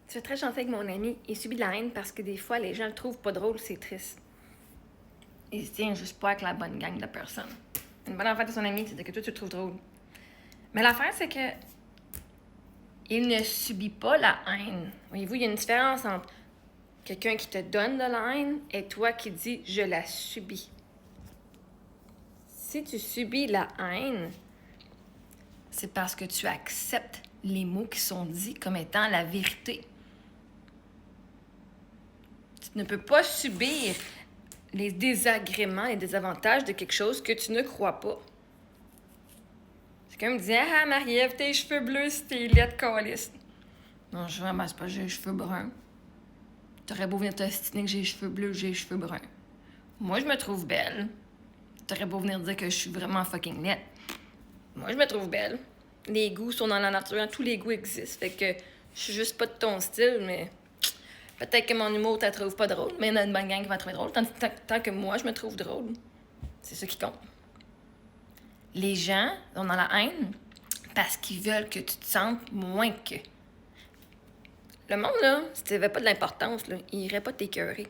Tu es très gentil avec mon ami. Il subit de la haine parce que des fois, les gens le trouvent pas drôle, c'est triste. Il se tient juste pas avec la bonne gang de personnes. Une bonne affaire de son ami, c'est que toi, tu le trouves drôle. Mais l'affaire, c'est que il ne subit pas la haine. Voyez-vous, il y a une différence entre quelqu'un qui te donne de la haine et toi qui dis « je la subis ». Si tu subis la haine, c'est parce que tu acceptes les mots qui sont dits comme étant la vérité. Tu ne peux pas subir les désagréments et désavantages de quelque chose que tu ne crois pas. C'est comme dire « Ah, Marie-Ève, tes cheveux bleus, c'est tes laide caliste. » Non, je vraiment, c'est pas j'ai les cheveux bruns. T'aurais beau venir t'ostiner que j'ai les cheveux bleus, j'ai les cheveux bruns. Moi, je me trouve belle. T'aurais beau venir dire que je suis vraiment fucking laide. Moi, je me trouve belle. Les goûts sont dans la nature, hein, tous les goûts existent. Fait que je suis juste pas de ton style, mais peut-être que mon humour, t'la trouve pas drôle, mais il y en a une bonne gang qui va trouver drôle. Tant que moi, je me trouve drôle. C'est ça qui compte. Les gens sont dans la haine parce qu'ils veulent que tu te sentes moins que. Le monde, là, si t'avais pas de l'importance, là, il irait pas t'écœurer.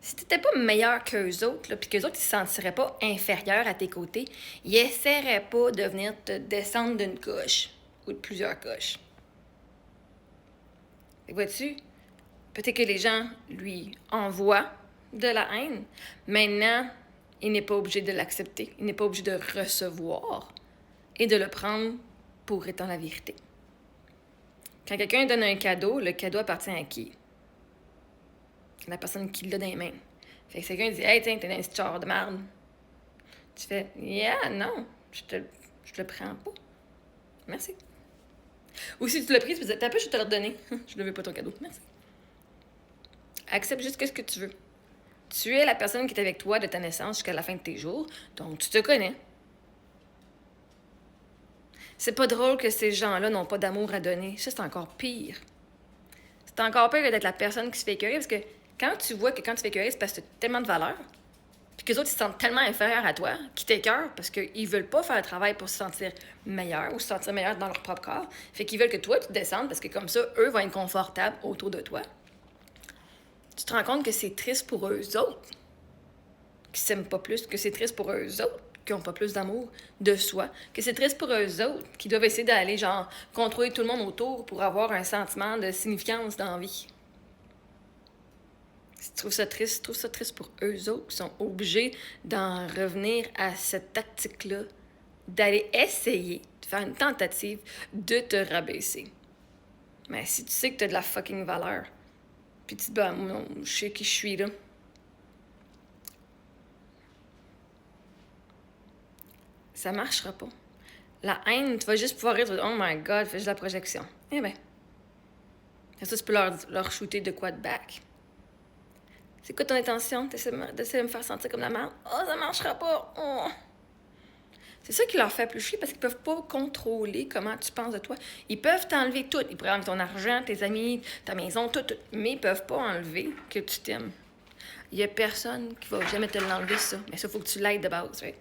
Si t'étais pas meilleur qu'eux autres, là, puis qu'eux autres, ils se sentiraient pas inférieurs à tes côtés, ils essaieraient pas de venir te descendre d'une coche ou de plusieurs coches. Et vois-tu, peut-être que les gens lui envoient de la haine. Maintenant, il n'est pas obligé de l'accepter. Il n'est pas obligé de recevoir et de le prendre pour étant la vérité. Quand quelqu'un donne un cadeau, le cadeau appartient à qui? La personne qui l'a dans les mains. Fait que quelqu'un dit « Hey, tiens, t'es dans un petit char de merde. » Tu fais « Yeah, non, je te le prends pas. Merci. » Ou si tu l'as pris, tu peux dire « T'as peu, je te le redonner. Je ne veux pas ton cadeau. Merci. » Accepte juste ce que tu veux. Tu es la personne qui est avec toi de ta naissance jusqu'à la fin de tes jours, donc tu te connais. C'est pas drôle que ces gens-là n'ont pas d'amour à donner. Ça, c'est encore pire. C'est encore pire que d'être la personne qui se fait écœurer, parce que quand tu vois que quand tu fais écœurer, c'est parce que tu as tellement de valeur, puis que les autres, ils se sentent tellement inférieurs à toi, qu'ils t'écœurent parce qu'ils veulent pas faire le travail pour se sentir meilleur ou se sentir meilleur dans leur propre corps. Fait qu'ils veulent que toi, tu descendes parce que comme ça, eux vont être confortables autour de toi. Tu te rends compte que c'est triste pour eux autres, qui s'aiment pas plus, que c'est triste pour eux autres, qui ont pas plus d'amour de soi, que c'est triste pour eux autres, qui doivent essayer d'aller, genre, contrôler tout le monde autour pour avoir un sentiment de significance dans la vie. Si tu trouves ça triste pour eux autres qui sont obligés d'en revenir à cette tactique-là, d'aller essayer de faire une tentative de te rabaisser. Mais si tu sais que t'as de la fucking valeur, puis tu te dis, ben, non, je sais qui je suis, là. Ça marchera pas. La haine, tu vas juste pouvoir rire, tu vas dire, oh my god, fais juste la projection. Eh ben. Et ça, tu peux leur shooter de quoi de back. C'est quoi ton intention? D'essayer de me faire sentir comme la merde? Oh, ça marchera pas! Oh. C'est ça qui leur fait plus chier parce qu'ils peuvent pas contrôler comment tu penses de toi. Ils peuvent t'enlever tout. Ils pourraient enlever ton argent, tes amis, ta maison, tout. Mais ils peuvent pas enlever que tu t'aimes. Il y a personne qui va jamais te l'enlever, ça. Mais ça, il faut que tu l'aides de base, right?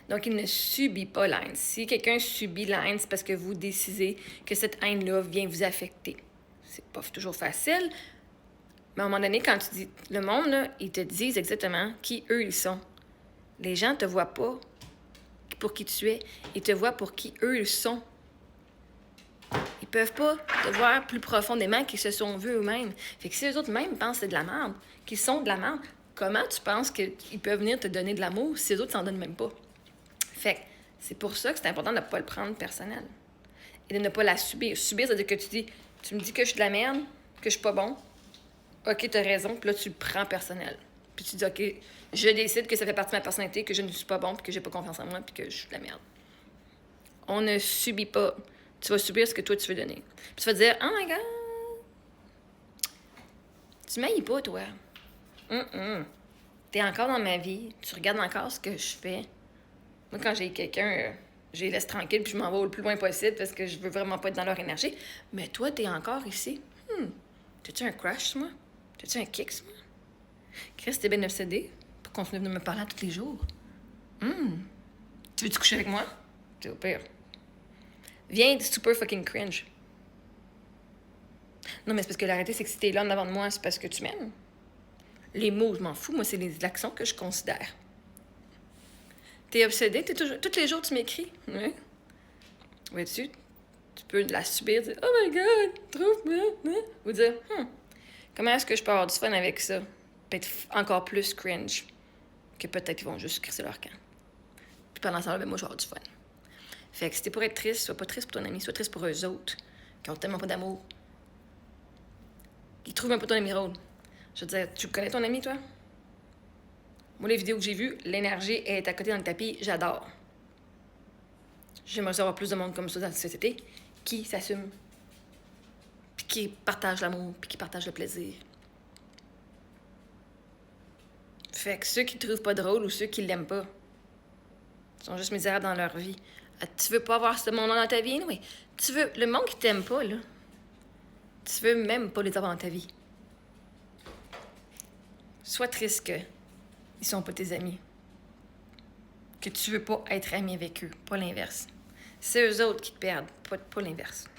Donc, il ne subit pas la haine. Si quelqu'un subit la haine, c'est parce que vous décidez que cette haine-là vient vous affecter. C'est pas toujours facile, mais à un moment donné, quand tu dis... Le monde, là, ils te disent exactement qui eux, ils sont. Les gens te voient pas pour qui tu es. Ils te voient pour qui eux, ils sont. Ils peuvent pas te voir plus profondément qu'ils se sont vus eux-mêmes. Fait que si eux autres mêmes pensent que c'est de la merde, qu'ils sont de la merde, comment tu penses qu'ils peuvent venir te donner de l'amour si les autres s'en donnent même pas? Fait que c'est pour ça que c'est important de ne pas le prendre personnel. Et de ne pas la subir. Subir, c'est-à-dire que tu me dis que je suis de la merde, que je suis pas bon. OK, t'as raison. Puis là, tu le prends personnel. Puis tu dis, OK, je décide que ça fait partie de ma personnalité, que je ne suis pas bon, puis que j'ai pas confiance en moi, puis que je suis de la merde. On ne subit pas. Tu vas subir ce que toi, tu veux donner. Puis tu vas te dire, oh my God, tu m'haïs pas, toi. T'es encore dans ma vie. Tu regardes encore ce que je fais. Moi, quand j'ai quelqu'un, je les laisse tranquilles puis je m'en vais le plus loin possible parce que je veux vraiment pas être dans leur énergie. Mais toi, t'es encore ici. T'as-tu un crush, moi? T'as-tu un kick, moi? Chris, t'es bien obsédé pour continuer de me parler tous les jours. Tu veux-tu coucher avec moi? C'est au pire. Viens super fucking cringe. Non, mais c'est parce que la réalité, c'est que si t'es là en avant de moi, c'est parce que tu m'aimes. Les mots, je m'en fous. Moi, c'est les actions que je considère. T'es obsédé, tous les jours, tu m'écris. Oui. Vois-tu, tu peux la subir, dire « Oh my God, trouve-moi! » Ou dire « Comment est-ce que je peux avoir du fun avec ça? » Puis être encore plus cringe que peut-être qu'ils vont juste crisser leur camp. Puis pendant ce temps-là, ben moi, je vais avoir du fun. Fait que si t'es pour être triste, sois pas triste pour ton ami, sois triste pour eux autres, qui ont tellement pas d'amour. Qui trouvent un peu ton ami rôle. Je veux dire, tu connais ton ami, toi? Moi, les vidéos que j'ai vues, l'énergie est à côté dans le tapis, j'adore. J'aimerais savoir plus de monde comme ça dans la société, qui s'assume, puis qui partage l'amour, puis qui partage le plaisir. Fait que ceux qui te trouvent pas drôle ou ceux qui l'aiment pas sont juste misérables dans leur vie. Tu veux pas avoir ce monde dans ta vie, oui. Tu veux le monde qui t'aime pas, là. Tu veux même pas les avoir dans ta vie. Sois triste que ils sont pas tes amis. Que tu veux pas être ami avec eux, pas l'inverse. C'est eux autres qui te perdent, pas l'inverse.